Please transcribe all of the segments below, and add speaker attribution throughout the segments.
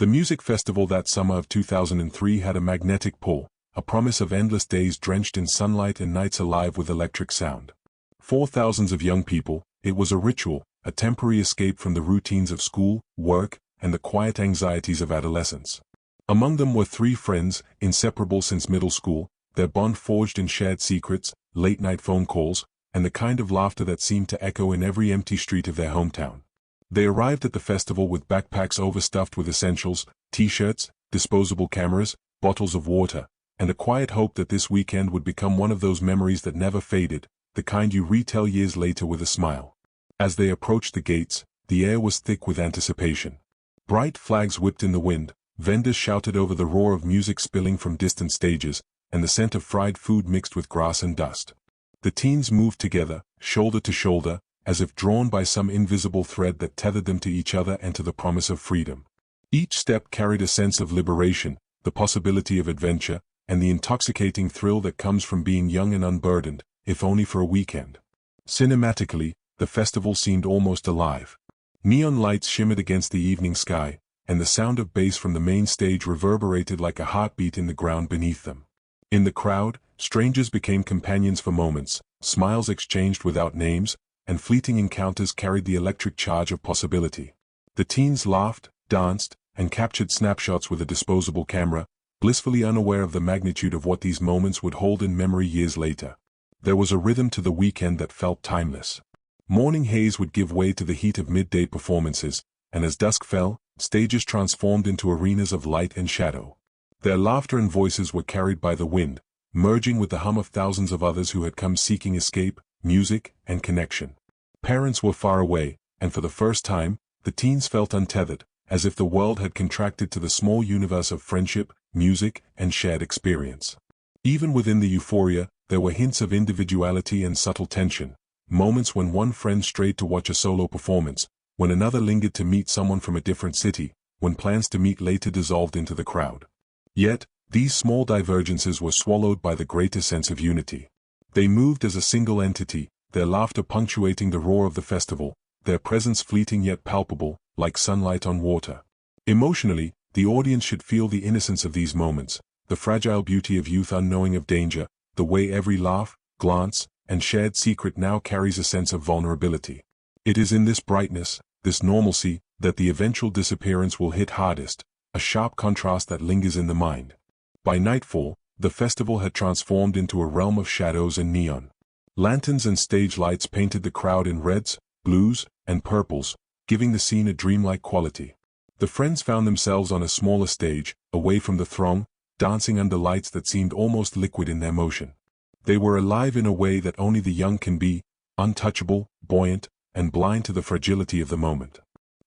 Speaker 1: The music festival that summer of 2003 had a magnetic pull, a promise of endless days drenched in sunlight and nights alive with electric sound. For thousands of young people, it was a ritual, a temporary escape from the routines of school, work, and the quiet anxieties of adolescence. Among them were three friends, inseparable since middle school, their bond forged in shared secrets, late-night phone calls, and the kind of laughter that seemed to echo in every empty street of their hometown. They arrived at the festival with backpacks overstuffed with essentials, t-shirts, disposable cameras, bottles of water, and a quiet hope that this weekend would become one of those memories that never faded, the kind you retell years later with a smile. As they approached the gates, the air was thick with anticipation. Bright flags whipped in the wind, vendors shouted over the roar of music spilling from distant stages, and the scent of fried food mixed with grass and dust. The teens moved together, shoulder to shoulder, as if drawn by some invisible thread that tethered them to each other and to the promise of freedom. Each step carried a sense of liberation, the possibility of adventure, and the intoxicating thrill that comes from being young and unburdened, if only for a weekend. Cinematically, the festival seemed almost alive. Neon lights shimmered against the evening sky, and the sound of bass from the main stage reverberated like a heartbeat in the ground beneath them. In the crowd, strangers became companions for moments, smiles exchanged without names, and fleeting encounters carried the electric charge of possibility. The teens laughed, danced, and captured snapshots with a disposable camera, blissfully unaware of the magnitude of what these moments would hold in memory years later. There was a rhythm to the weekend that felt timeless. Morning haze would give way to the heat of midday performances, and as dusk fell, stages transformed into arenas of light and shadow. Their laughter and voices were carried by the wind, merging with the hum of thousands of others who had come seeking escape, music, and connection. Parents were far away, and for the first time, the teens felt untethered, as if the world had contracted to the small universe of friendship, music, and shared experience. Even within the euphoria, there were hints of individuality and subtle tension, moments when one friend strayed to watch a solo performance, when another lingered to meet someone from a different city, when plans to meet later dissolved into the crowd. Yet, these small divergences were swallowed by the greater sense of unity. They moved as a single entity, their laughter punctuating the roar of the festival, their presence fleeting yet palpable, like sunlight on water. Emotionally, the audience should feel the innocence of these moments, the fragile beauty of youth unknowing of danger, the way every laugh, glance, and shared secret now carries a sense of vulnerability. It is in this brightness, this normalcy, that the eventual disappearance will hit hardest, a sharp contrast that lingers in the mind. By nightfall, the festival had transformed into a realm of shadows and neon. Lanterns and stage lights painted the crowd in reds, blues, and purples, giving the scene a dreamlike quality. The friends found themselves on a smaller stage, away from the throng, dancing under lights that seemed almost liquid in their motion. They were alive in a way that only the young can be, untouchable, buoyant, and blind to the fragility of the moment.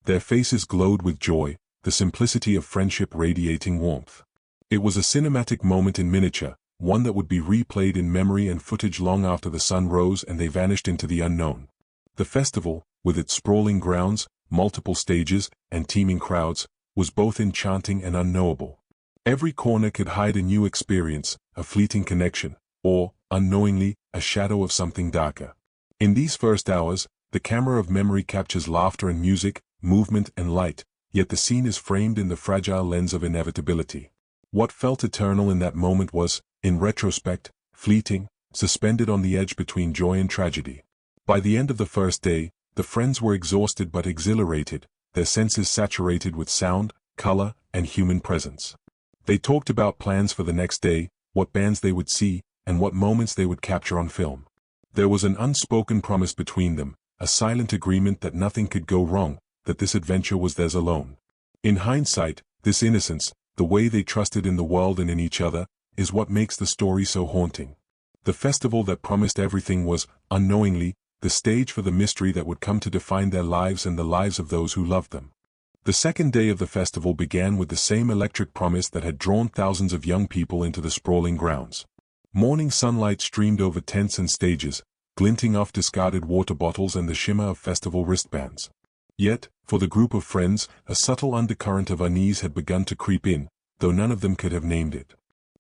Speaker 1: Their faces glowed with joy, the simplicity of friendship radiating warmth. It was a cinematic moment in miniature, one that would be replayed in memory and footage long after the sun rose and they vanished into the unknown. The festival, with its sprawling grounds, multiple stages, and teeming crowds, was both enchanting and unknowable. Every corner could hide a new experience, a fleeting connection, or, unknowingly, a shadow of something darker. In these first hours, the camera of memory captures laughter and music, movement and light, yet the scene is framed in the fragile lens of inevitability. What felt eternal in that moment was, in retrospect, fleeting, suspended on the edge between joy and tragedy. By the end of the first day, the friends were exhausted but exhilarated, their senses saturated with sound, color, and human presence. They talked about plans for the next day, what bands they would see, and what moments they would capture on film. There was an unspoken promise between them, a silent agreement that nothing could go wrong, that this adventure was theirs alone. In hindsight, this innocence, the way they trusted in the world and in each other, is what makes the story so haunting. The festival that promised everything was, unknowingly, the stage for the mystery that would come to define their lives and the lives of those who loved them. The second day of the festival began with the same electric promise that had drawn thousands of young people into the sprawling grounds. Morning sunlight streamed over tents and stages, glinting off discarded water bottles and the shimmer of festival wristbands. Yet, for the group of friends, a subtle undercurrent of unease had begun to creep in, though none of them could have named it.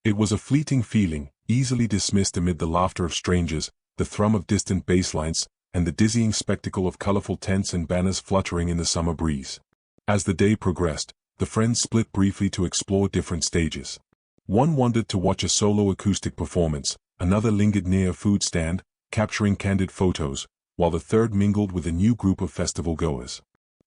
Speaker 1: It was a fleeting feeling, easily dismissed amid the laughter of strangers, the thrum of distant bass lines, and the dizzying spectacle of colorful tents and banners fluttering in the summer breeze. As the day progressed, the the friends split briefly to explore different stages. One wandered to watch a solo acoustic performance, another lingered near a food stand, capturing candid photos, while the third mingled with a new group of festival goers.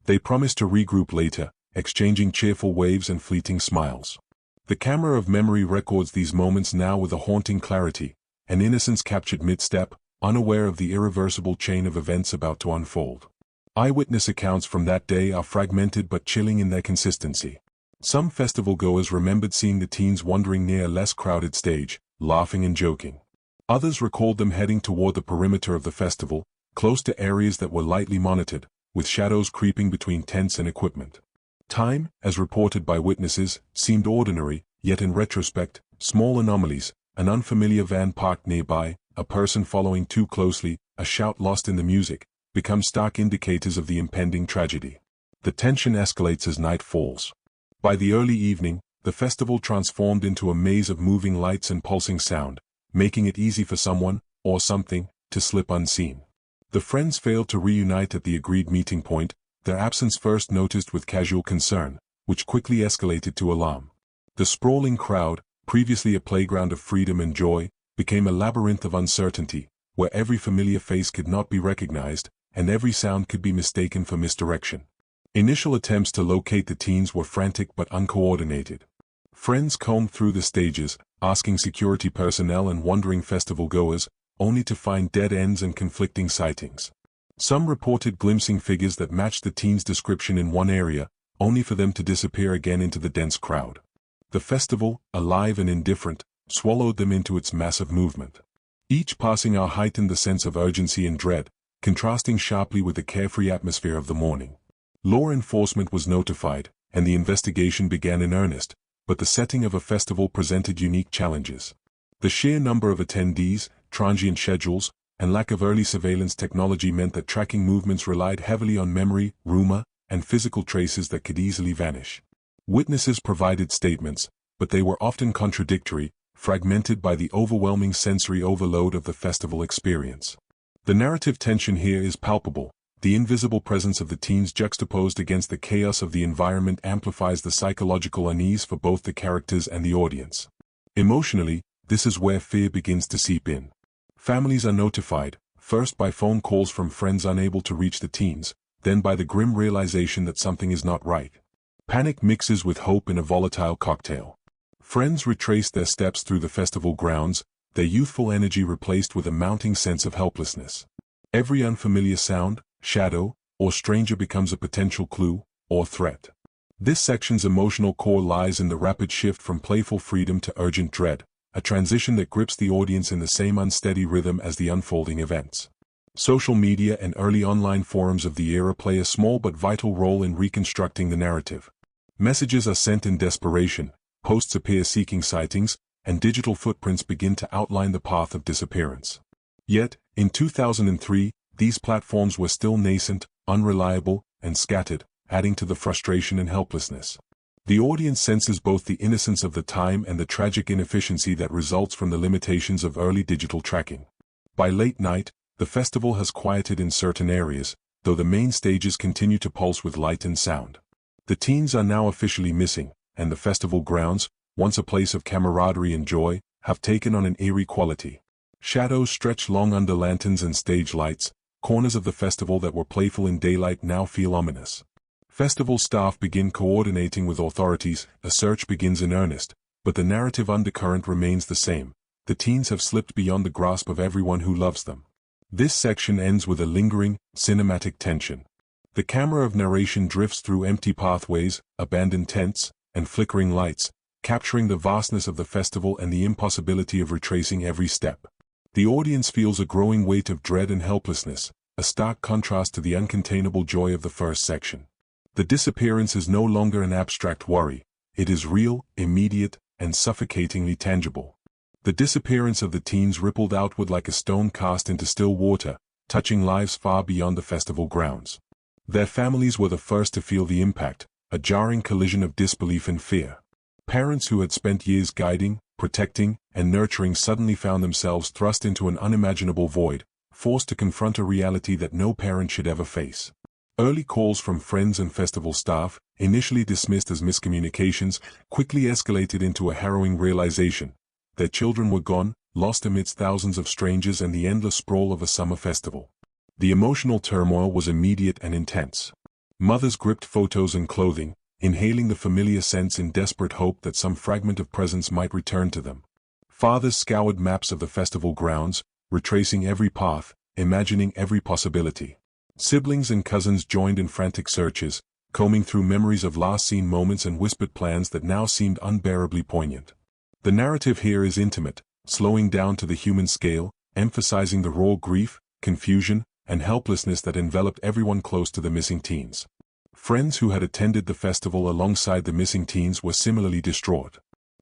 Speaker 1: They promised to regroup later, exchanging cheerful waves and fleeting smiles. The camera of memory records these moments now with a haunting clarity, an innocence captured mid-step, unaware of the irreversible chain of events about to unfold. Eyewitness accounts from that day are fragmented but chilling in their consistency. Some festival-goers remembered seeing the teens wandering near a less crowded stage, laughing and joking. Others recalled them heading toward the perimeter of the festival, close to areas that were lightly monitored, with shadows creeping between tents and equipment. Time, as reported by witnesses, seemed ordinary, yet in retrospect, small anomalies, an unfamiliar van parked nearby, a person following too closely, a shout lost in the music, become stark indicators of the impending tragedy. The tension escalates as night falls. By the early evening, the festival transformed into a maze of moving lights and pulsing sound, making it easy for someone, or something, to slip unseen. The friends failed to reunite at the agreed meeting point, their absence first noticed with casual concern, which quickly escalated to alarm. The sprawling crowd, previously a playground of freedom and joy, became a labyrinth of uncertainty, where every familiar face could not be recognized, and every sound could be mistaken for misdirection. Initial attempts to locate the teens were frantic but uncoordinated. Friends combed through the stages, asking security personnel and wandering festival goers, only to find dead ends and conflicting sightings. Some reported glimpsing figures that matched the teens' description in one area, only for them to disappear again into the dense crowd. The festival, alive and indifferent, swallowed them into its massive movement. Each passing hour heightened the sense of urgency and dread, contrasting sharply with the carefree atmosphere of the morning. Law enforcement was notified, and the investigation began in earnest, but the setting of a festival presented unique challenges. The sheer number of attendees, transient schedules, and lack of early surveillance technology meant that tracking movements relied heavily on memory, rumor, and physical traces that could easily vanish. Witnesses provided statements, but they were often contradictory, fragmented by the overwhelming sensory overload of the festival experience. The narrative tension here is palpable. The invisible presence of the teens juxtaposed against the chaos of the environment amplifies the psychological unease for both the characters and the audience. Emotionally, this is where fear begins to seep in. Families are notified, first by phone calls from friends unable to reach the teens, then by the grim realization that something is not right. Panic mixes with hope in a volatile cocktail. Friends retrace their steps through the festival grounds, their youthful energy replaced with a mounting sense of helplessness. Every unfamiliar sound, shadow, or stranger becomes a potential clue, or threat. This section's emotional core lies in the rapid shift from playful freedom to urgent dread, a transition that grips the audience in the same unsteady rhythm as the unfolding events. Social media and early online forums of the era play a small but vital role in reconstructing the narrative. Messages are sent in desperation, posts appear seeking sightings, and digital footprints begin to outline the path of disappearance. Yet, in 2003, these platforms were still nascent, unreliable, and scattered, adding to the frustration and helplessness. The audience senses both the innocence of the time and the tragic inefficiency that results from the limitations of early digital tracking. By late night, the festival has quieted in certain areas, though the main stages continue to pulse with light and sound. The teens are now officially missing, and the festival grounds, once a place of camaraderie and joy, have taken on an eerie quality. Shadows stretch long under lanterns and stage lights, corners of the festival that were playful in daylight now feel ominous. Festival staff begin coordinating with authorities, a search begins in earnest, but the narrative undercurrent remains the same. The teens have slipped beyond the grasp of everyone who loves them. This section ends with a lingering, cinematic tension. The camera of narration drifts through empty pathways, abandoned tents, and flickering lights, capturing the vastness of the festival and the impossibility of retracing every step. The audience feels a growing weight of dread and helplessness, a stark contrast to the uncontainable joy of the first section. The disappearance is no longer an abstract worry, it is real, immediate, and suffocatingly tangible. The disappearance of the teens rippled outward like a stone cast into still water, touching lives far beyond the festival grounds. Their families were the first to feel the impact, a jarring collision of disbelief and fear. Parents who had spent years guiding, protecting, and nurturing suddenly found themselves thrust into an unimaginable void, forced to confront a reality that no parent should ever face. Early calls from friends and festival staff, initially dismissed as miscommunications, quickly escalated into a harrowing realization. Their children were gone, lost amidst thousands of strangers and the endless sprawl of a summer festival. The emotional turmoil was immediate and intense. Mothers gripped photos and clothing, inhaling the familiar scents in desperate hope that some fragment of presence might return to them. Fathers scoured maps of the festival grounds, retracing every path, imagining every possibility. Siblings and cousins joined in frantic searches, combing through memories of last-seen moments and whispered plans that now seemed unbearably poignant. The narrative here is intimate, slowing down to the human scale, emphasizing the raw grief, confusion, and helplessness that enveloped everyone close to the missing teens. Friends who had attended the festival alongside the missing teens were similarly distraught.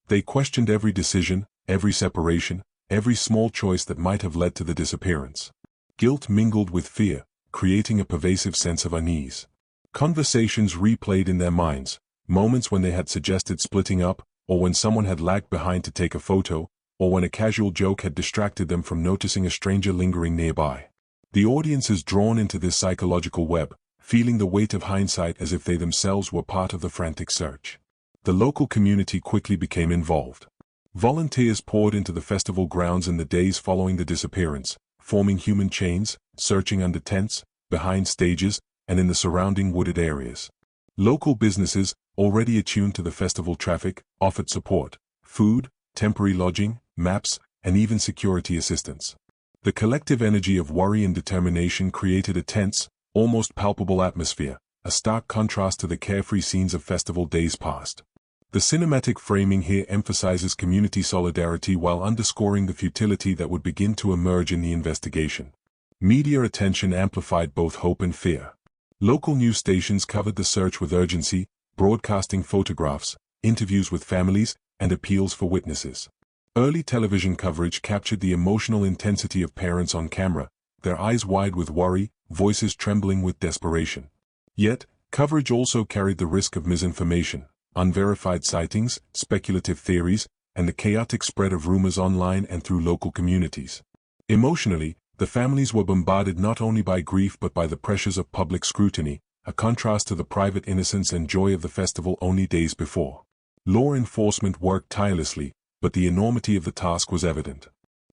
Speaker 1: They questioned every decision, every separation, every small choice that might have led to the disappearance. Guilt mingled with fear, creating a pervasive sense of unease. Conversations replayed in their minds, moments when they had suggested splitting up, or when someone had lagged behind to take a photo, or when a casual joke had distracted them from noticing a stranger lingering nearby. The audience is drawn into this psychological web, feeling the weight of hindsight as if they themselves were part of the frantic search. The local community quickly became involved. Volunteers poured into the festival grounds in the days following the disappearance, forming human chains, searching under tents, behind stages, and in the surrounding wooded areas. Local businesses, already attuned to the festival traffic, offered support, food, temporary lodging, maps, and even security assistance. The collective energy of worry and determination created a tense, almost palpable atmosphere, a stark contrast to the carefree scenes of festival days past. The cinematic framing here emphasizes community solidarity while underscoring the futility that would begin to emerge in the investigation. Media attention amplified both hope and fear. Local news stations covered the search with urgency, broadcasting photographs, interviews with families, and appeals for witnesses. Early television coverage captured the emotional intensity of parents on camera, their eyes wide with worry, voices trembling with desperation. Yet, coverage also carried the risk of misinformation, unverified sightings, speculative theories, and the chaotic spread of rumors online and through local communities. Emotionally, the families were bombarded not only by grief but by the pressures of public scrutiny, a contrast to the private innocence and joy of the festival only days before. Law enforcement worked tirelessly, but the enormity of the task was evident.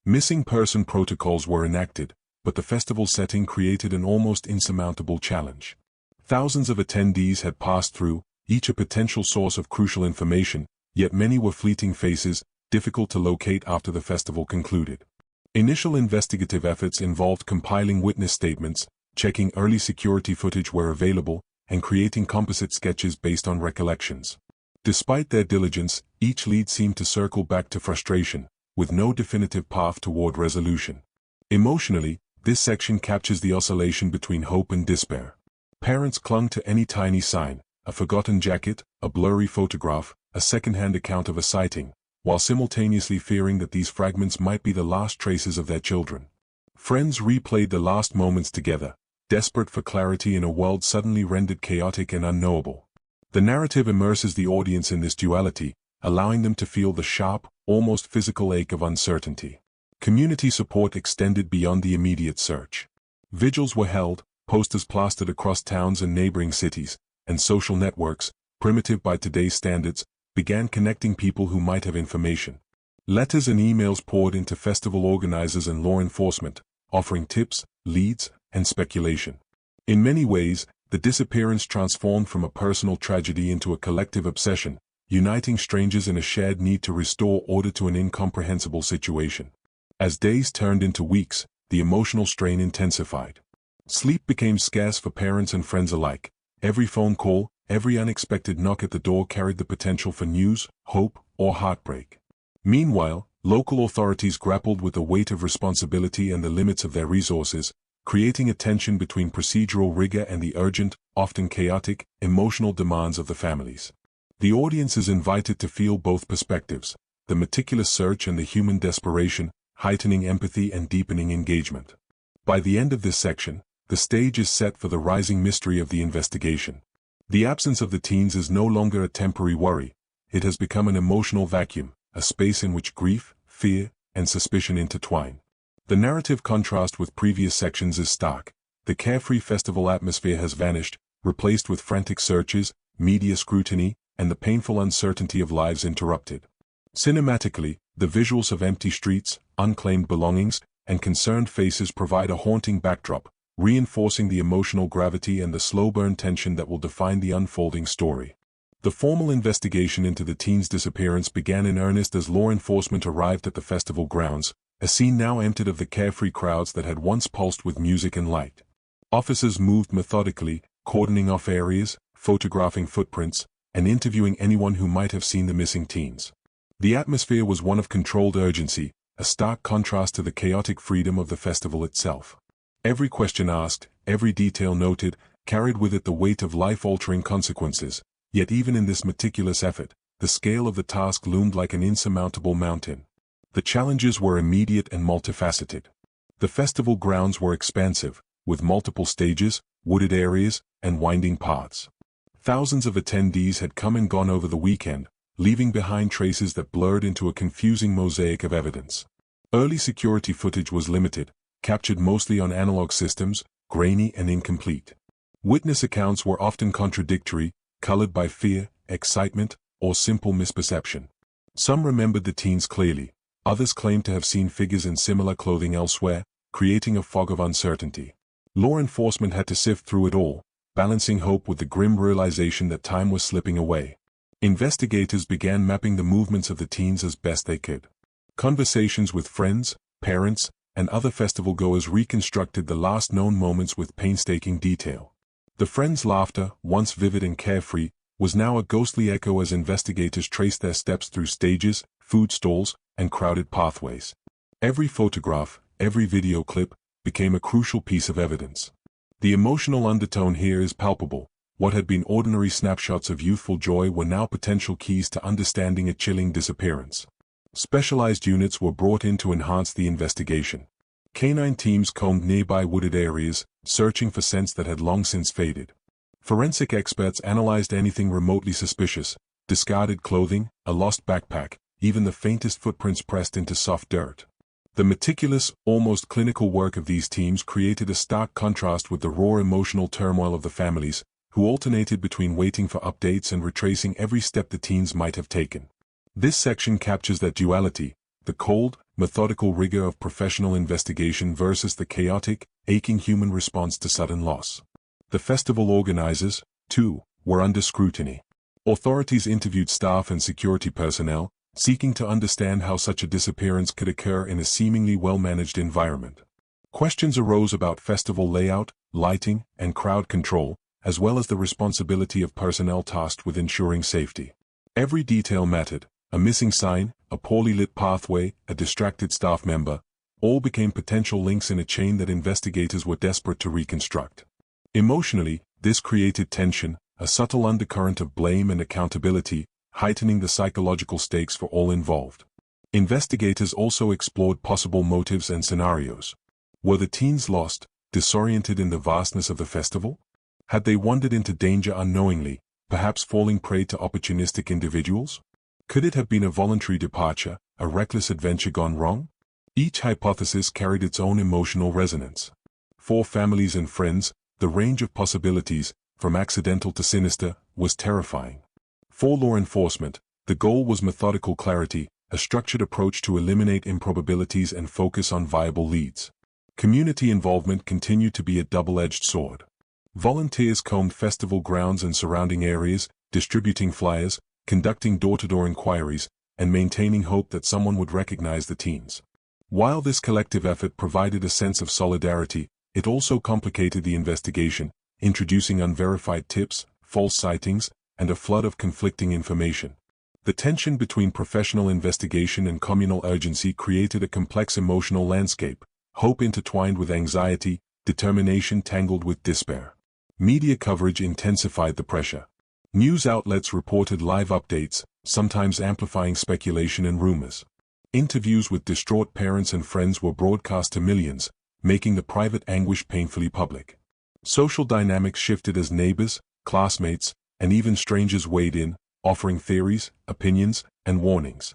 Speaker 1: Missing person protocols were enacted, but the festival setting created an almost insurmountable challenge. Thousands of attendees had passed through, each a potential source of crucial information, yet many were fleeting faces, difficult to locate after the festival concluded. Initial investigative efforts involved compiling witness statements, checking early security footage where available, and creating composite sketches based on recollections. Despite their diligence, each lead seemed to circle back to frustration, with no definitive path toward resolution. Emotionally, this section captures the oscillation between hope and despair. Parents clung to any tiny sign, a forgotten jacket, a blurry photograph, a second-hand account of a sighting, while simultaneously fearing that these fragments might be the last traces of their children. Friends replayed the last moments together, desperate for clarity in a world suddenly rendered chaotic and unknowable. The narrative immerses the audience in this duality, allowing them to feel the sharp, almost physical ache of uncertainty. Community support extended beyond the immediate search. Vigils were held, posters plastered across towns and neighboring cities, and social networks, primitive by today's standards, began connecting people who might have information. Letters and emails poured into festival organizers and law enforcement, offering tips, leads, and speculation. In many ways, the disappearance transformed from a personal tragedy into a collective obsession, uniting strangers in a shared need to restore order to an incomprehensible situation. As days turned into weeks, the emotional strain intensified. Sleep became scarce for parents and friends alike. Every phone call, every unexpected knock at the door carried the potential for news, hope, or heartbreak. Meanwhile, local authorities grappled with the weight of responsibility and the limits of their resources, creating a tension between procedural rigor and the urgent, often chaotic, emotional demands of the families. The audience is invited to feel both perspectives, the meticulous search and the human desperation, heightening empathy and deepening engagement. By the end of this section, the stage is set for the rising mystery of the investigation. The absence of the teens is no longer a temporary worry, it has become an emotional vacuum, a space in which grief, fear, and suspicion intertwine. The narrative contrast with previous sections is stark. The carefree festival atmosphere has vanished, replaced with frantic searches, media scrutiny, and the painful uncertainty of lives interrupted. Cinematically, the visuals of empty streets, unclaimed belongings, and concerned faces provide a haunting backdrop, reinforcing the emotional gravity and the slow-burn tension that will define the unfolding story. The formal investigation into the teen's disappearance began in earnest as law enforcement arrived at the festival grounds, a scene now emptied of the carefree crowds that had once pulsed with music and light. Officers moved methodically, cordoning off areas, photographing footprints, and interviewing anyone who might have seen the missing teens. The atmosphere was one of controlled urgency, a stark contrast to the chaotic freedom of the festival itself. Every question asked, every detail noted, carried with it the weight of life-altering consequences, yet even in this meticulous effort, the scale of the task loomed like an insurmountable mountain. The challenges were immediate and multifaceted. The festival grounds were expansive, with multiple stages, wooded areas, and winding paths. Thousands of attendees had come and gone over the weekend, leaving behind traces that blurred into a confusing mosaic of evidence. Early security footage was limited, captured mostly on analog systems, grainy and incomplete. Witness accounts were often contradictory, colored by fear, excitement, or simple misperception. Some remembered the teens clearly, others claimed to have seen figures in similar clothing elsewhere, creating a fog of uncertainty. Law enforcement had to sift through it all, balancing hope with the grim realization that time was slipping away. Investigators began mapping the movements of the teens as best they could. Conversations with friends, parents, and other festival-goers reconstructed the last known moments with painstaking detail. The friends' laughter, once vivid and carefree, was now a ghostly echo as investigators traced their steps through stages, food stalls, and crowded pathways. Every photograph, every video clip, became a crucial piece of evidence. The emotional undertone here is palpable. What had been ordinary snapshots of youthful joy were now potential keys to understanding a chilling disappearance. Specialized units were brought in to enhance the investigation. Canine teams combed nearby wooded areas, searching for scents that had long since faded. Forensic experts analyzed anything remotely suspicious, discarded clothing, a lost backpack, even the faintest footprints pressed into soft dirt. The meticulous, almost clinical work of these teams created a stark contrast with the raw emotional turmoil of the families, who alternated between waiting for updates and retracing every step the teens might have taken. This section captures that duality, the cold, methodical rigor of professional investigation versus the chaotic, aching human response to sudden loss. The festival organizers, too, were under scrutiny. Authorities interviewed staff and security personnel, seeking to understand how such a disappearance could occur in a seemingly well-managed environment. Questions arose about festival layout, lighting, and crowd control, as well as the responsibility of personnel tasked with ensuring safety. Every detail mattered. A missing sign, a poorly lit pathway, a distracted staff member, all became potential links in a chain that investigators were desperate to reconstruct. Emotionally, this created tension, a subtle undercurrent of blame and accountability, heightening the psychological stakes for all involved. Investigators also explored possible motives and scenarios. Were the teens lost, disoriented in the vastness of the festival? Had they wandered into danger unknowingly, perhaps falling prey to opportunistic individuals? Could it have been a voluntary departure, a reckless adventure gone wrong? Each hypothesis carried its own emotional resonance. For families and friends, the range of possibilities, from accidental to sinister, was terrifying. For law enforcement, the goal was methodical clarity, a structured approach to eliminate improbabilities and focus on viable leads. Community involvement continued to be a double-edged sword. Volunteers combed festival grounds and surrounding areas, distributing flyers, conducting door-to-door inquiries, and maintaining hope that someone would recognize the teens. While this collective effort provided a sense of solidarity, it also complicated the investigation, introducing unverified tips, false sightings, and a flood of conflicting information. The tension between professional investigation and communal urgency created a complex emotional landscape, hope intertwined with anxiety, determination tangled with despair. Media coverage intensified the pressure. News outlets reported live updates, sometimes amplifying speculation and rumors. Interviews with distraught parents and friends were broadcast to millions, making the private anguish painfully public. Social dynamics shifted as neighbors, classmates, and even strangers weighed in, offering theories, opinions, and warnings.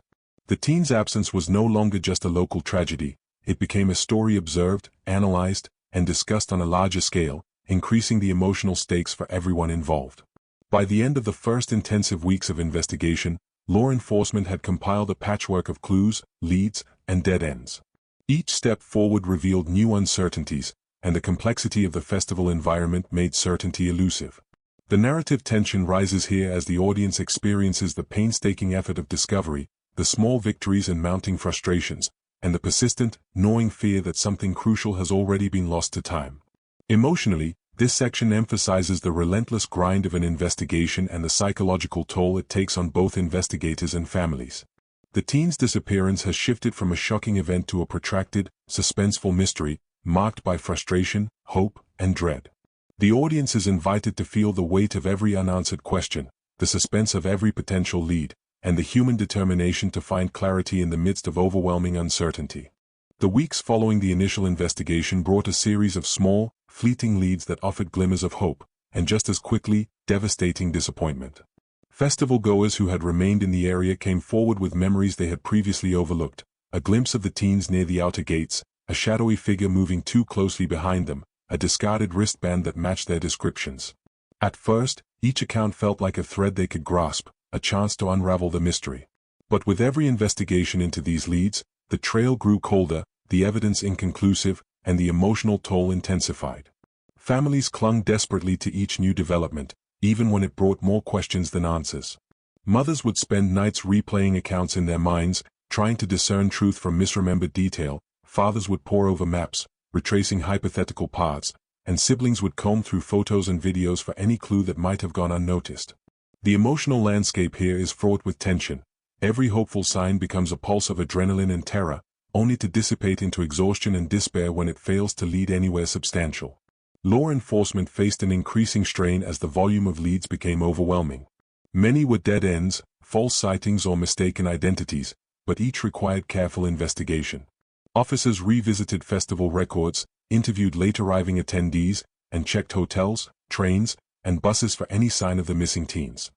Speaker 1: The teen's absence was no longer just a local tragedy, it became a story observed, analyzed, and discussed on a larger scale, increasing the emotional stakes for everyone involved. By the end of the first intensive weeks of investigation, law enforcement had compiled a patchwork of clues, leads, and dead ends. Each step forward revealed new uncertainties, and the complexity of the festival environment made certainty elusive. The narrative tension rises here as the audience experiences the painstaking effort of discovery, the small victories and mounting frustrations, and the persistent, gnawing fear that something crucial has already been lost to time. Emotionally, this section emphasizes the relentless grind of an investigation and the psychological toll it takes on both investigators and families. The teen's disappearance has shifted from a shocking event to a protracted, suspenseful mystery, marked by frustration, hope, and dread. The audience is invited to feel the weight of every unanswered question, the suspense of every potential lead, and the human determination to find clarity in the midst of overwhelming uncertainty. The weeks following the initial investigation brought a series of small, fleeting leads that offered glimmers of hope, and just as quickly, devastating disappointment. Festival-goers who had remained in the area came forward with memories they had previously overlooked, a glimpse of the teens near the outer gates, a shadowy figure moving too closely behind them, a discarded wristband that matched their descriptions. At first, each account felt like a thread they could grasp, a chance to unravel the mystery. But with every investigation into these leads, the trail grew colder, the evidence inconclusive, and the emotional toll intensified. Families clung desperately to each new development, even when it brought more questions than answers. Mothers would spend nights replaying accounts in their minds, trying to discern truth from misremembered detail. Fathers would pore over maps, retracing hypothetical paths, and siblings would comb through photos and videos for any clue that might have gone unnoticed. The emotional landscape here is fraught with tension. Every hopeful sign becomes a pulse of adrenaline and terror, only to dissipate into exhaustion and despair when it fails to lead anywhere substantial. Law enforcement faced an increasing strain as the volume of leads became overwhelming. Many were dead ends, false sightings or mistaken identities, but each required careful investigation. Officers revisited festival records, interviewed late-arriving attendees, and checked hotels, trains, and buses for any sign of the missing teens.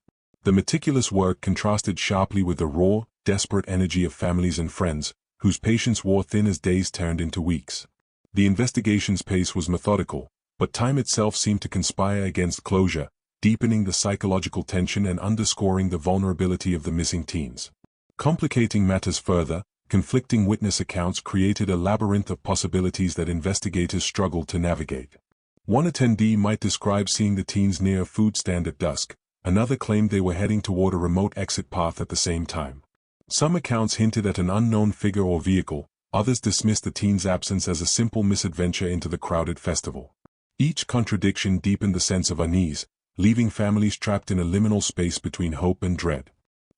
Speaker 1: The meticulous work contrasted sharply with the raw, desperate energy of families and friends, whose patience wore thin as days turned into weeks. The investigation's pace was methodical, but time itself seemed to conspire against closure, deepening the psychological tension and underscoring the vulnerability of the missing teens. Complicating matters further, conflicting witness accounts created a labyrinth of possibilities that investigators struggled to navigate. One attendee might describe seeing the teens near a food stand at dusk, another claimed they were heading toward a remote exit path at the same time. Some accounts hinted at an unknown figure or vehicle, others dismissed the teens' absence as a simple misadventure into the crowded festival. Each contradiction deepened the sense of unease, leaving families trapped in a liminal space between hope and dread.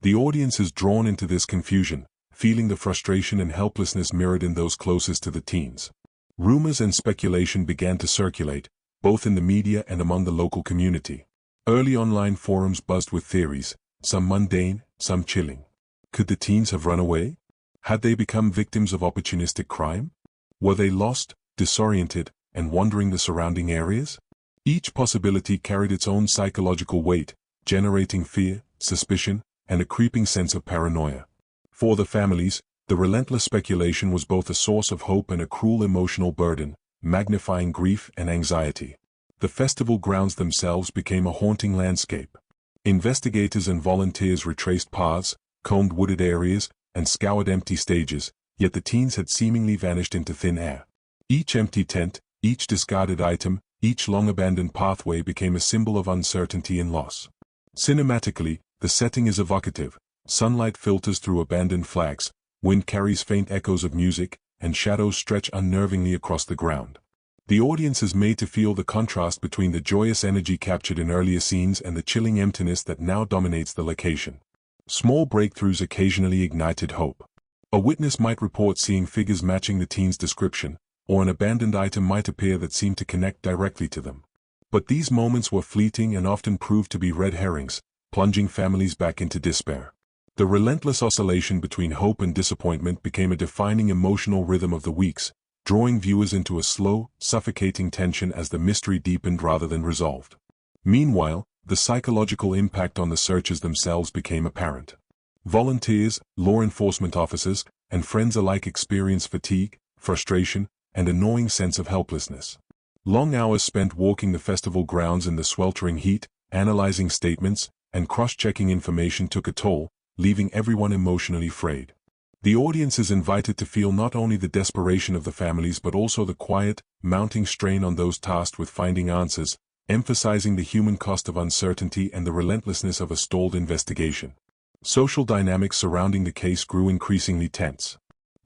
Speaker 1: The audience is drawn into this confusion, feeling the frustration and helplessness mirrored in those closest to the teens. Rumors and speculation began to circulate, both in the media and among the local community. Early online forums buzzed with theories, some mundane, some chilling. Could the teens have run away? Had they become victims of opportunistic crime? Were they lost, disoriented, and wandering the surrounding areas? Each possibility carried its own psychological weight, generating fear, suspicion, and a creeping sense of paranoia. For the families, the relentless speculation was both a source of hope and a cruel emotional burden, magnifying grief and anxiety. The festival grounds themselves became a haunting landscape. Investigators and volunteers retraced paths, combed wooded areas, and scoured empty stages, yet the teens had seemingly vanished into thin air. Each empty tent, each discarded item, each long-abandoned pathway became a symbol of uncertainty and loss. Cinematically, the setting is evocative. Sunlight filters through abandoned flags, wind carries faint echoes of music, and shadows stretch unnervingly across the ground. The audience is made to feel the contrast between the joyous energy captured in earlier scenes and the chilling emptiness that now dominates the location. Small breakthroughs occasionally ignited hope. A witness might report seeing figures matching the teen's description, or an abandoned item might appear that seemed to connect directly to them. But these moments were fleeting and often proved to be red herrings, plunging families back into despair. The relentless oscillation between hope and disappointment became a defining emotional rhythm of the weeks, drawing viewers into a slow, suffocating tension as the mystery deepened rather than resolved. Meanwhile, the psychological impact on the searchers themselves became apparent. Volunteers, law enforcement officers, and friends alike experienced fatigue, frustration, and a gnawing sense of helplessness. Long hours spent walking the festival grounds in the sweltering heat, analyzing statements, and cross-checking information took a toll, leaving everyone emotionally frayed. The audience is invited to feel not only the desperation of the families but also the quiet, mounting strain on those tasked with finding answers, emphasizing the human cost of uncertainty and the relentlessness of a stalled investigation. Social dynamics surrounding the case grew increasingly tense.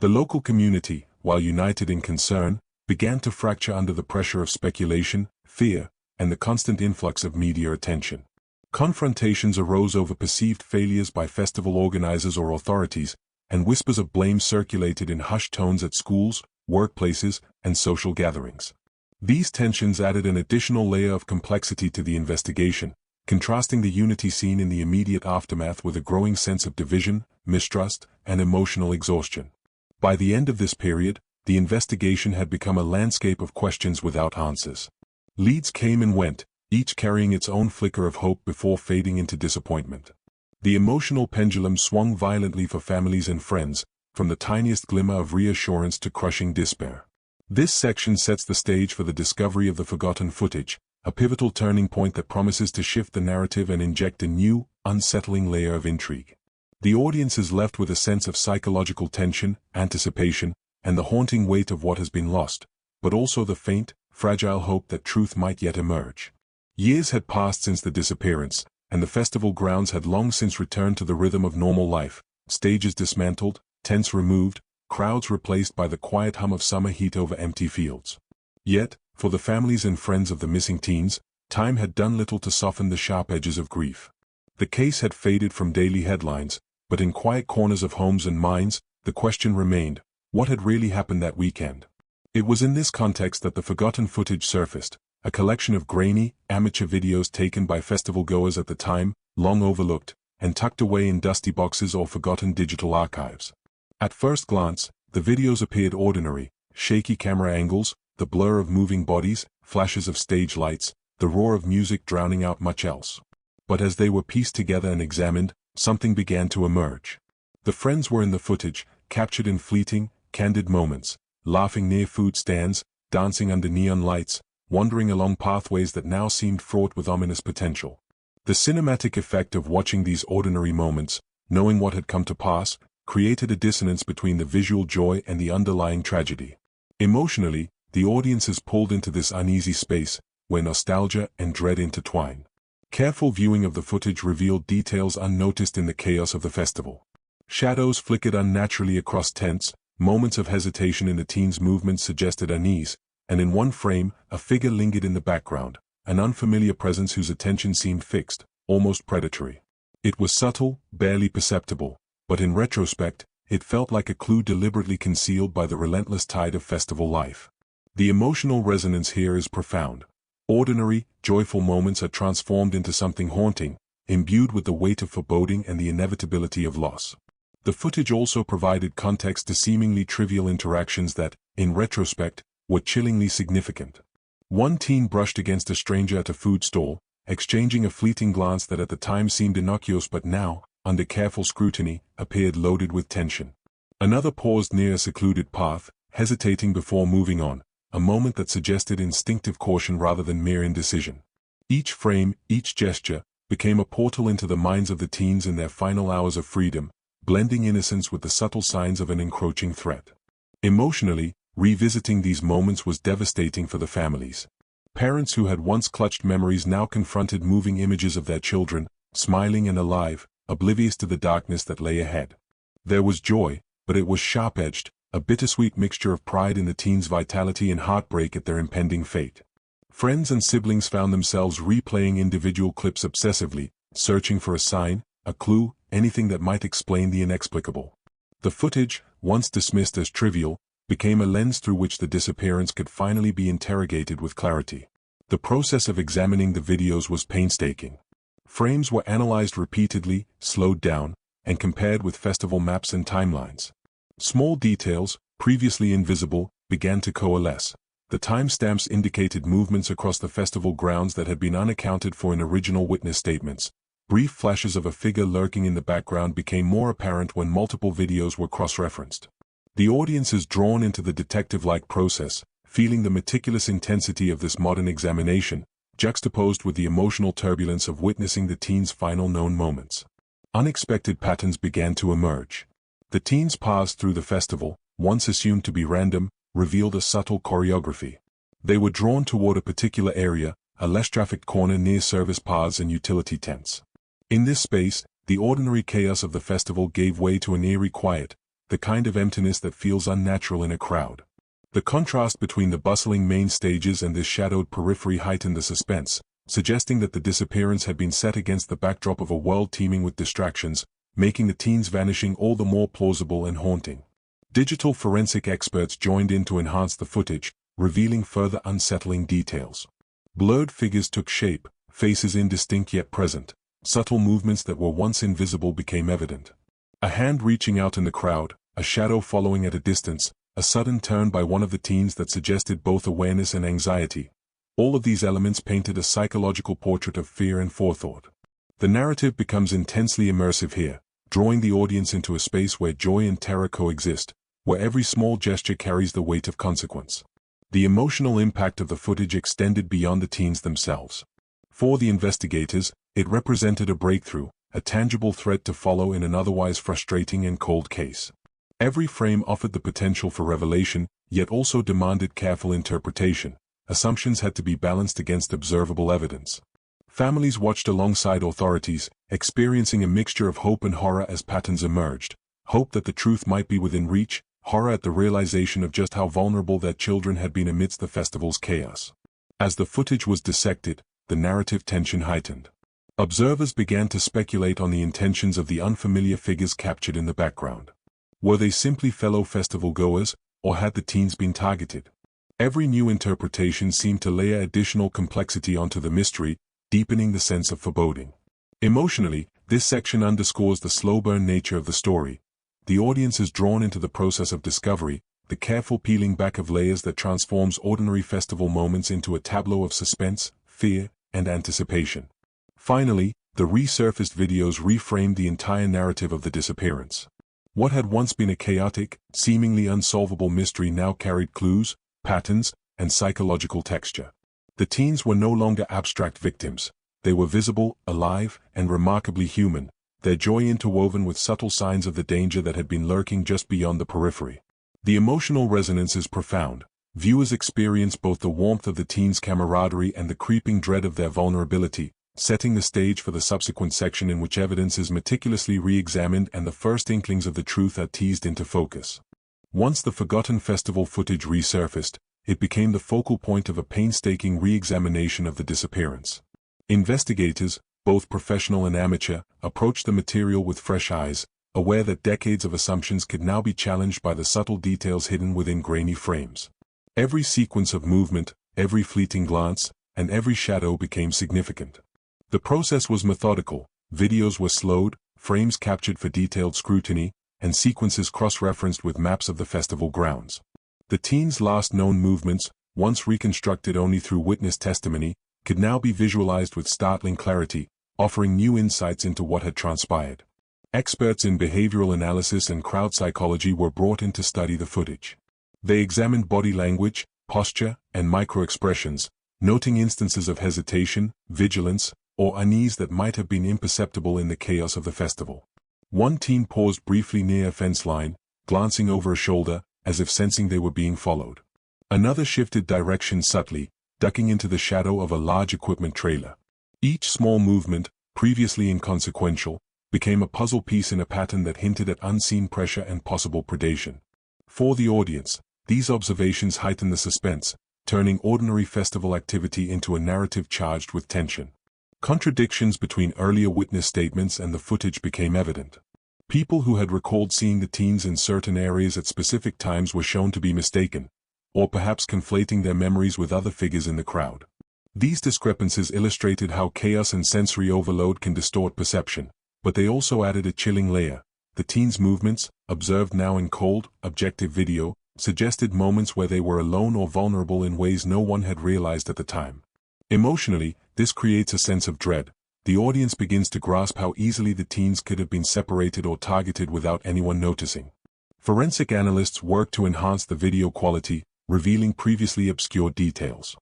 Speaker 1: The local community, while united in concern, began to fracture under the pressure of speculation, fear, and the constant influx of media attention. Confrontations arose over perceived failures by festival organizers or authorities, and whispers of blame circulated in hushed tones at schools, workplaces, and social gatherings. These tensions added an additional layer of complexity to the investigation, contrasting the unity seen in the immediate aftermath with a growing sense of division, mistrust, and emotional exhaustion. By the end of this period, the investigation had become a landscape of questions without answers. Leads came and went, each carrying its own flicker of hope before fading into disappointment. The emotional pendulum swung violently for families and friends, from the tiniest glimmer of reassurance to crushing despair. This section sets the stage for the discovery of the forgotten footage, a pivotal turning point that promises to shift the narrative and inject a new, unsettling layer of intrigue. The audience is left with a sense of psychological tension, anticipation, and the haunting weight of what has been lost, but also the faint, fragile hope that truth might yet emerge. Years had passed since the disappearance, and the festival grounds had long since returned to the rhythm of normal life, stages dismantled, tents removed, crowds replaced by the quiet hum of summer heat over empty fields. Yet, for the families and friends of the missing teens, time had done little to soften the sharp edges of grief. The case had faded from daily headlines, but in quiet corners of homes and minds, the question remained, what had really happened that weekend? It was in this context that the forgotten footage surfaced, a collection of grainy, amateur videos taken by festival-goers at the time, long overlooked, and tucked away in dusty boxes or forgotten digital archives. At first glance, the videos appeared ordinary, shaky camera angles, the blur of moving bodies, flashes of stage lights, the roar of music drowning out much else. But as they were pieced together and examined, something began to emerge. The friends were in the footage, captured in fleeting, candid moments, laughing near food stands, dancing under neon lights, wandering along pathways that now seemed fraught with ominous potential. The cinematic effect of watching these ordinary moments, knowing what had come to pass, created a dissonance between the visual joy and the underlying tragedy. Emotionally, the audience is pulled into this uneasy space, where nostalgia and dread intertwine. Careful viewing of the footage revealed details unnoticed in the chaos of the festival. Shadows flickered unnaturally across tents, moments of hesitation in the teens' movements suggested unease, and in one frame, a figure lingered in the background, an unfamiliar presence whose attention seemed fixed, almost predatory. It was subtle, barely perceptible, but in retrospect, it felt like a clue deliberately concealed by the relentless tide of festival life. The emotional resonance here is profound. Ordinary, joyful moments are transformed into something haunting, imbued with the weight of foreboding and the inevitability of loss. The footage also provided context to seemingly trivial interactions that, in retrospect, were chillingly significant. One teen brushed against a stranger at a food stall, exchanging a fleeting glance that at the time seemed innocuous but now, under careful scrutiny, appeared loaded with tension. Another paused near a secluded path, hesitating before moving on, a moment that suggested instinctive caution rather than mere indecision. Each frame, each gesture, became a portal into the minds of the teens in their final hours of freedom, blending innocence with the subtle signs of an encroaching threat. Emotionally, revisiting these moments was devastating for the families. Parents who had once clutched memories now confronted moving images of their children, smiling and alive, oblivious to the darkness that lay ahead. There was joy, but it was sharp-edged, a bittersweet mixture of pride in the teens' vitality and heartbreak at their impending fate. Friends and siblings found themselves replaying individual clips obsessively, searching for a sign, a clue, anything that might explain the inexplicable. The footage, once dismissed as trivial, became a lens through which the disappearance could finally be interrogated with clarity. The process of examining the videos was painstaking. Frames were analyzed repeatedly, slowed down, and compared with festival maps and timelines. Small details, previously invisible, began to coalesce. The timestamps indicated movements across the festival grounds that had been unaccounted for in original witness statements. Brief flashes of a figure lurking in the background became more apparent when multiple videos were cross-referenced. The audience is drawn into the detective-like process, feeling the meticulous intensity of this modern examination, juxtaposed with the emotional turbulence of witnessing the teens' final known moments. Unexpected patterns began to emerge. The teens passed through the festival, once assumed to be random, revealed a subtle choreography. They were drawn toward a particular area, a less trafficked corner near service paths and utility tents. In this space, the ordinary chaos of the festival gave way to an eerie quiet, the kind of emptiness that feels unnatural in a crowd. The contrast between the bustling main stages and this shadowed periphery heightened the suspense, suggesting that the disappearance had been set against the backdrop of a world teeming with distractions, making the teens' vanishing all the more plausible and haunting. Digital forensic experts joined in to enhance the footage, revealing further unsettling details. Blurred figures took shape, faces indistinct yet present, subtle movements that were once invisible became evident. A hand reaching out in the crowd, a shadow following at a distance, a sudden turn by one of the teens that suggested both awareness and anxiety. All of these elements painted a psychological portrait of fear and forethought. The narrative becomes intensely immersive here, drawing the audience into a space where joy and terror coexist, where every small gesture carries the weight of consequence. The emotional impact of the footage extended beyond the teens themselves. For the investigators, it represented a breakthrough, a tangible thread to follow in an otherwise frustrating and cold case. Every frame offered the potential for revelation, yet also demanded careful interpretation. Assumptions had to be balanced against observable evidence. Families watched alongside authorities, experiencing a mixture of hope and horror as patterns emerged. Hope that the truth might be within reach, horror at the realization of just how vulnerable their children had been amidst the festival's chaos. As the footage was dissected, the narrative tension heightened. Observers began to speculate on the intentions of the unfamiliar figures captured in the background. Were they simply fellow festival-goers, or had the teens been targeted? Every new interpretation seemed to layer additional complexity onto the mystery, deepening the sense of foreboding. Emotionally, this section underscores the slow-burn nature of the story. The audience is drawn into the process of discovery, the careful peeling back of layers that transforms ordinary festival moments into a tableau of suspense, fear, and anticipation. Finally, the resurfaced videos reframed the entire narrative of the disappearance. What had once been a chaotic, seemingly unsolvable mystery now carried clues, patterns, and psychological texture. The teens were no longer abstract victims. They were visible, alive, and remarkably human, their joy interwoven with subtle signs of the danger that had been lurking just beyond the periphery. The emotional resonance is profound. Viewers experience both the warmth of the teens' camaraderie and the creeping dread of their vulnerability, setting the stage for the subsequent section in which evidence is meticulously re-examined and the first inklings of the truth are teased into focus. Once the forgotten festival footage resurfaced, it became the focal point of a painstaking re-examination of the disappearance. Investigators, both professional and amateur, approached the material with fresh eyes, aware that decades of assumptions could now be challenged by the subtle details hidden within grainy frames. Every sequence of movement, every fleeting glance, and every shadow became significant. The process was methodical, videos were slowed, frames captured for detailed scrutiny, and sequences cross-referenced with maps of the festival grounds. The teens' last known movements, once reconstructed only through witness testimony, could now be visualized with startling clarity, offering new insights into what had transpired. Experts in behavioral analysis and crowd psychology were brought in to study the footage. They examined body language, posture, and micro-expressions, noting instances of hesitation, vigilance, or unease that might have been imperceptible in the chaos of the festival. One teen paused briefly near a fence line, glancing over a shoulder, as if sensing they were being followed. Another shifted direction subtly, ducking into the shadow of a large equipment trailer. Each small movement, previously inconsequential, became a puzzle piece in a pattern that hinted at unseen pressure and possible predation. For the audience, these observations heightened the suspense, turning ordinary festival activity into a narrative charged with tension. Contradictions between earlier witness statements and the footage became evident. People who had recalled seeing the teens in certain areas at specific times were shown to be mistaken, or perhaps conflating their memories with other figures in the crowd. These discrepancies illustrated how chaos and sensory overload can distort perception, but they also added a chilling layer. The teens' movements, observed now in cold, objective video, suggested moments where they were alone or vulnerable in ways no one had realized at the time. Emotionally, this creates a sense of dread. The audience begins to grasp how easily the teens could have been separated or targeted without anyone noticing. Forensic analysts worked to enhance the video quality, revealing previously obscure details.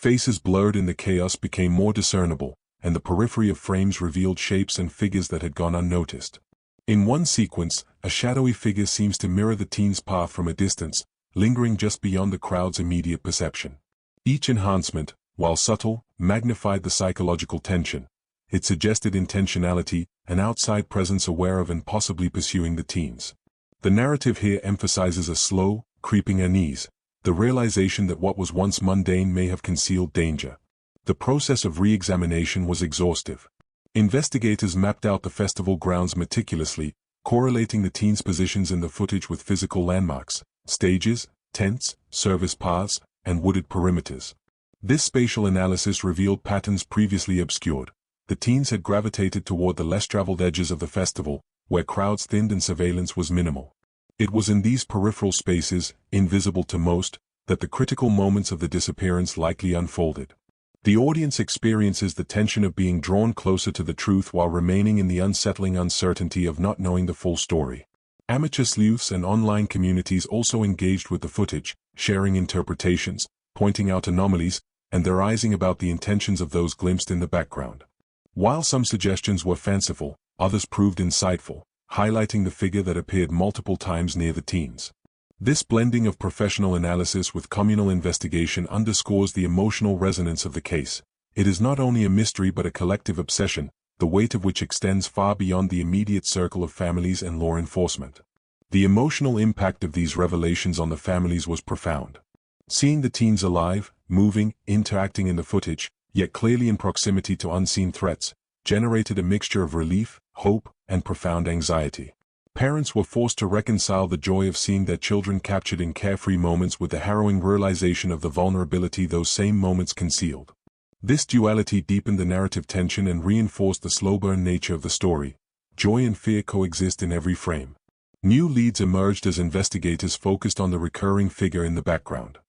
Speaker 1: Faces blurred in the chaos became more discernible, and the periphery of frames revealed shapes and figures that had gone unnoticed. In one sequence, a shadowy figure seems to mirror the teen's path from a distance, lingering just beyond the crowd's immediate perception. Each enhancement, while subtle, magnified the psychological tension. It suggested intentionality, an outside presence aware of and possibly pursuing the teens. The narrative here emphasizes a slow, creeping unease, the realization that what was once mundane may have concealed danger. The process of re-examination was exhaustive. Investigators mapped out the festival grounds meticulously, correlating the teens' positions in the footage with physical landmarks, stages, tents, service paths, and wooded perimeters. This spatial analysis revealed patterns previously obscured. The teens had gravitated toward the less traveled edges of the festival, where crowds thinned and surveillance was minimal. It was in these peripheral spaces, invisible to most, that the critical moments of the disappearance likely unfolded. The audience experiences the tension of being drawn closer to the truth while remaining in the unsettling uncertainty of not knowing the full story. Amateur sleuths and online communities also engaged with the footage, sharing interpretations, pointing out anomalies, and theorizing about the intentions of those glimpsed in the background. While some suggestions were fanciful, others proved insightful, highlighting the figure that appeared multiple times near the teens. This blending of professional analysis with communal investigation underscores the emotional resonance of the case. It is not only a mystery but a collective obsession, the weight of which extends far beyond the immediate circle of families and law enforcement. The emotional impact of these revelations on the families was profound. Seeing the teens alive, moving, interacting in the footage, yet clearly in proximity to unseen threats, generated a mixture of relief, hope, and profound anxiety. Parents were forced to reconcile the joy of seeing their children captured in carefree moments with the harrowing realization of the vulnerability those same moments concealed. This duality deepened the narrative tension and reinforced the slow-burn nature of the story. Joy and fear coexist in every frame. New leads emerged as investigators focused on the recurring figure in the background.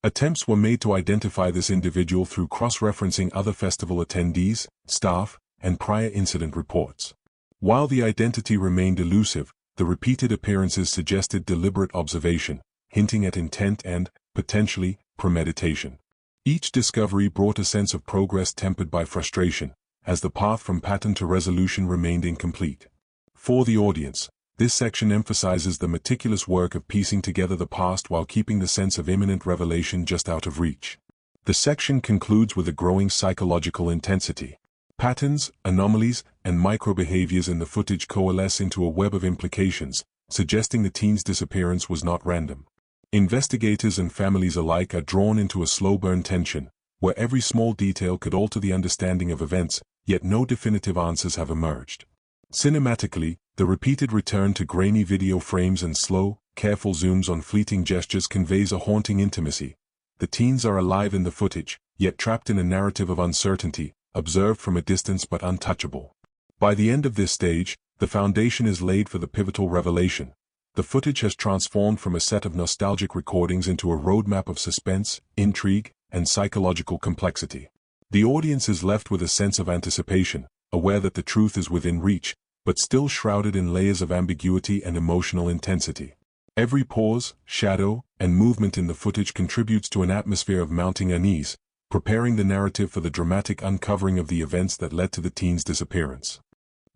Speaker 1: Attempts were made to identify this individual through cross-referencing other festival attendees, staff, and prior incident reports. While the identity remained elusive, the repeated appearances suggested deliberate observation, hinting at intent and, potentially, premeditation. Each discovery brought a sense of progress tempered by frustration, as the path from pattern to resolution remained incomplete. For the audience, this section emphasizes the meticulous work of piecing together the past while keeping the sense of imminent revelation just out of reach. The section concludes with a growing psychological intensity. Patterns, anomalies, and micro-behaviors in the footage coalesce into a web of implications, suggesting the teen's disappearance was not random. Investigators and families alike are drawn into a slow-burn tension, where every small detail could alter the understanding of events, yet no definitive answers have emerged. Cinematically, the repeated return to grainy video frames and slow, careful zooms on fleeting gestures conveys a haunting intimacy. The teens are alive in the footage, yet trapped in a narrative of uncertainty, observed from a distance but untouchable. By the end of this stage, the foundation is laid for the pivotal revelation. The footage has transformed from a set of nostalgic recordings into a roadmap of suspense, intrigue, and psychological complexity. The audience is left with a sense of anticipation, aware that the truth is within reach, but still shrouded in layers of ambiguity and emotional intensity. Every pause, shadow, and movement in the footage contributes to an atmosphere of mounting unease, preparing the narrative for the dramatic uncovering of the events that led to the teen's disappearance.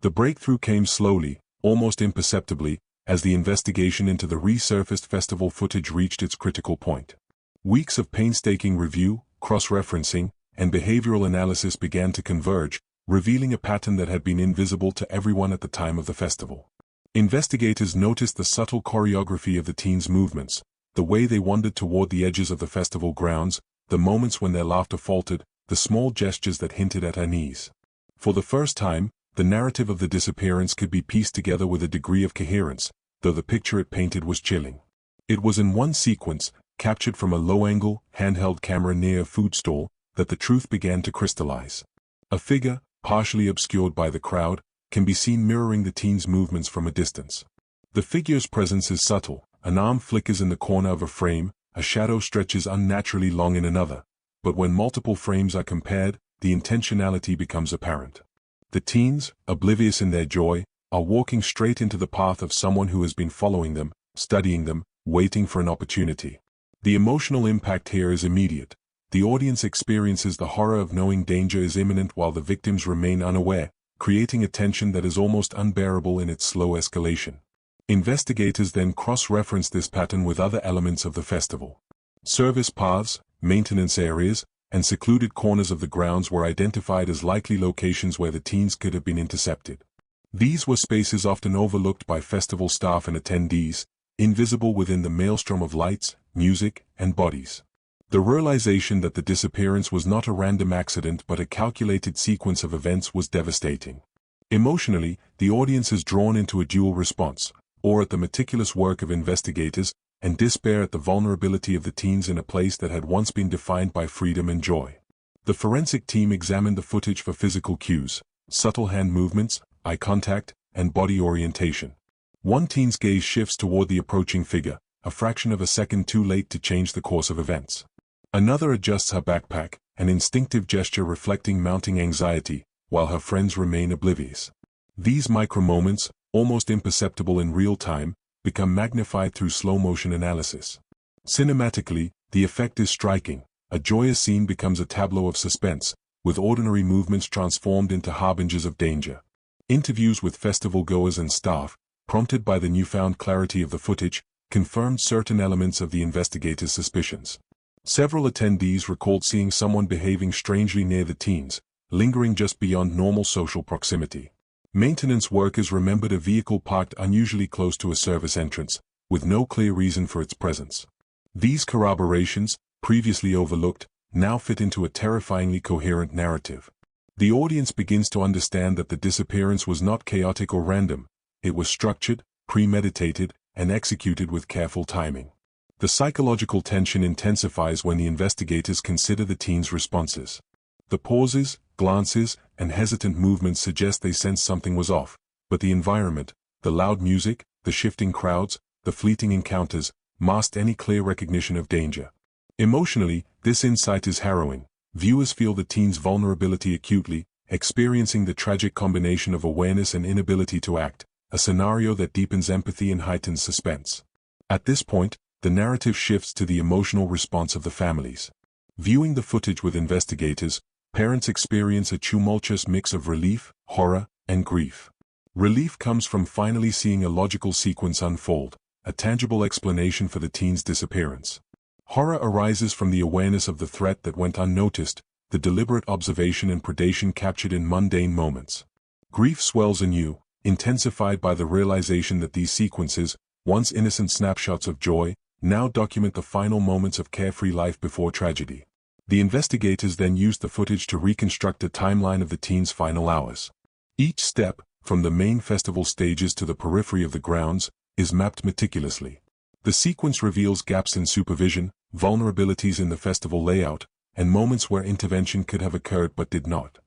Speaker 1: The breakthrough came slowly, almost imperceptibly, as the investigation into the resurfaced festival footage reached its critical point. Weeks of painstaking review, cross-referencing, and behavioral analysis began to converge, revealing a pattern that had been invisible to everyone at the time of the festival. Investigators noticed the subtle choreography of the teens' movements, the way they wandered toward the edges of the festival grounds, the moments when their laughter faltered, the small gestures that hinted at unease. For the first time, the narrative of the disappearance could be pieced together with a degree of coherence, though the picture it painted was chilling. It was in one sequence, captured from a low-angle, handheld camera near a food stall, that the truth began to crystallize. A figure, partially obscured by the crowd, can be seen mirroring the teen's movements from a distance. The figure's presence is subtle, an arm flickers in the corner of a frame, a shadow stretches unnaturally long in another, but when multiple frames are compared, the intentionality becomes apparent. The teens, oblivious in their joy, are walking straight into the path of someone who has been following them, studying them, waiting for an opportunity. The emotional impact here is immediate. the audience experiences the horror of knowing danger is imminent while the victims remain unaware, creating a tension that is almost unbearable in its slow escalation. Investigators then cross-reference this pattern with other elements of the festival. Service paths, maintenance areas, and secluded corners of the grounds were identified as likely locations where the teens could have been intercepted. These were spaces often overlooked by festival staff and attendees, invisible within the maelstrom of lights, music, and bodies. The realization that the disappearance was not a random accident but a calculated sequence of events was devastating. Emotionally, the audience is drawn into a dual response, awe at the meticulous work of investigators, and despair at the vulnerability of the teens in a place that had once been defined by freedom and joy. The forensic team examined the footage for physical cues, subtle hand movements, eye contact, and body orientation. One teen's gaze shifts toward the approaching figure, a fraction of a second too late to change the course of events. Another adjusts her backpack, an instinctive gesture reflecting mounting anxiety, while her friends remain oblivious. These micro-moments, almost imperceptible in real time, become magnified through slow-motion analysis. Cinematically, the effect is striking. A joyous scene becomes a tableau of suspense, with ordinary movements transformed into harbingers of danger. Interviews with festival-goers and staff, prompted by the newfound clarity of the footage, confirmed certain elements of the investigators' suspicions. Several attendees recalled seeing someone behaving strangely near the teens, lingering just beyond normal social proximity. Maintenance workers remembered a vehicle parked unusually close to a service entrance, with no clear reason for its presence. These corroborations, previously overlooked, now fit into a terrifyingly coherent narrative. The audience begins to understand that the disappearance was not chaotic or random. It was structured, premeditated, and executed with careful timing. The psychological tension intensifies when the investigators consider the teens' responses. The pauses, glances, and hesitant movements suggest they sense something was off, but the environment, the loud music, the shifting crowds, the fleeting encounters, masked any clear recognition of danger. Emotionally, this insight is harrowing. Viewers feel the teens' vulnerability acutely, experiencing the tragic combination of awareness and inability to act, a scenario that deepens empathy and heightens suspense. At this point, the narrative shifts to the emotional response of the families. Viewing the footage with investigators, parents experience a tumultuous mix of relief, horror, and grief. Relief comes from finally seeing a logical sequence unfold, a tangible explanation for the teens' disappearance. Horror arises from the awareness of the threat that went unnoticed, the deliberate observation and predation captured in mundane moments. Grief swells anew, intensified by the realization that these sequences, once innocent snapshots of joy, now document the final moments of carefree life before tragedy. The investigators then used the footage to reconstruct a timeline of the teens' final hours. Each step, from the main festival stages to the periphery of the grounds, is mapped meticulously. The sequence reveals gaps in supervision, vulnerabilities in the festival layout, and moments where intervention could have occurred but did not.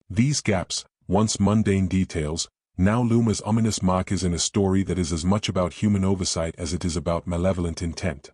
Speaker 1: These gaps, once mundane details, now loom as ominous markers in a story that is as much about human oversight as it is about malevolent intent.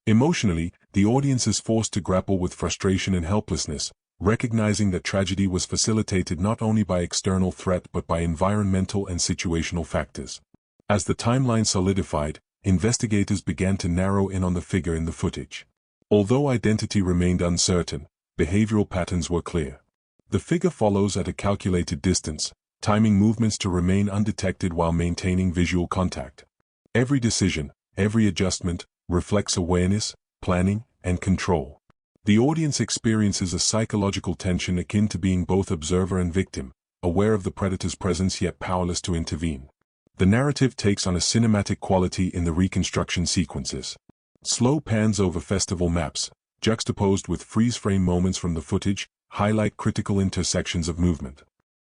Speaker 1: Emotionally, the audience is forced to grapple with frustration and helplessness, recognizing that tragedy was facilitated not only by external threat but by environmental and situational factors. As the timeline solidified, investigators began to narrow in on the figure in the footage. Although identity remained uncertain, behavioral patterns were clear. The figure follows at a calculated distance, timing movements to remain undetected while maintaining visual contact. Every decision, every adjustment, reflects awareness, planning, and control. The audience experiences a psychological tension akin to being both observer and victim, aware of the predator's presence yet powerless to intervene. The narrative takes on a cinematic quality in the reconstruction sequences. Slow pans over festival maps, juxtaposed with freeze-frame moments from the footage, highlight critical intersections of movement.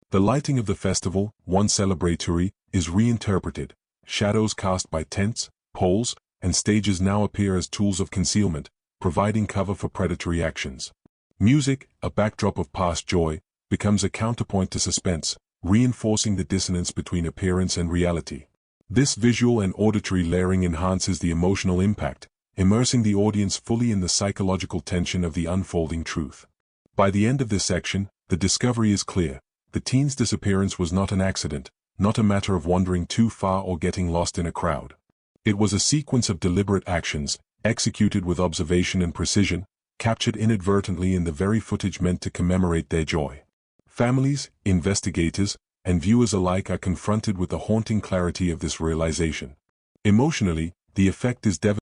Speaker 1: The lighting of the festival, once celebratory, is reinterpreted. Shadows cast by tents, poles, and stages now appear as tools of concealment, providing cover for predatory actions. Music, a backdrop of past joy, becomes a counterpoint to suspense, reinforcing the dissonance between appearance and reality. This visual and auditory layering enhances the emotional impact, immersing the audience fully in the psychological tension of the unfolding truth. By the end of this section, the discovery is clear. The teen's disappearance was not an accident, not a matter of wandering too far or getting lost in a crowd. It was a sequence of deliberate actions, executed with observation and precision, captured inadvertently in the very footage meant to commemorate their joy. Families, investigators, and viewers alike are confronted with the haunting clarity of this realization. Emotionally, the effect is devastating.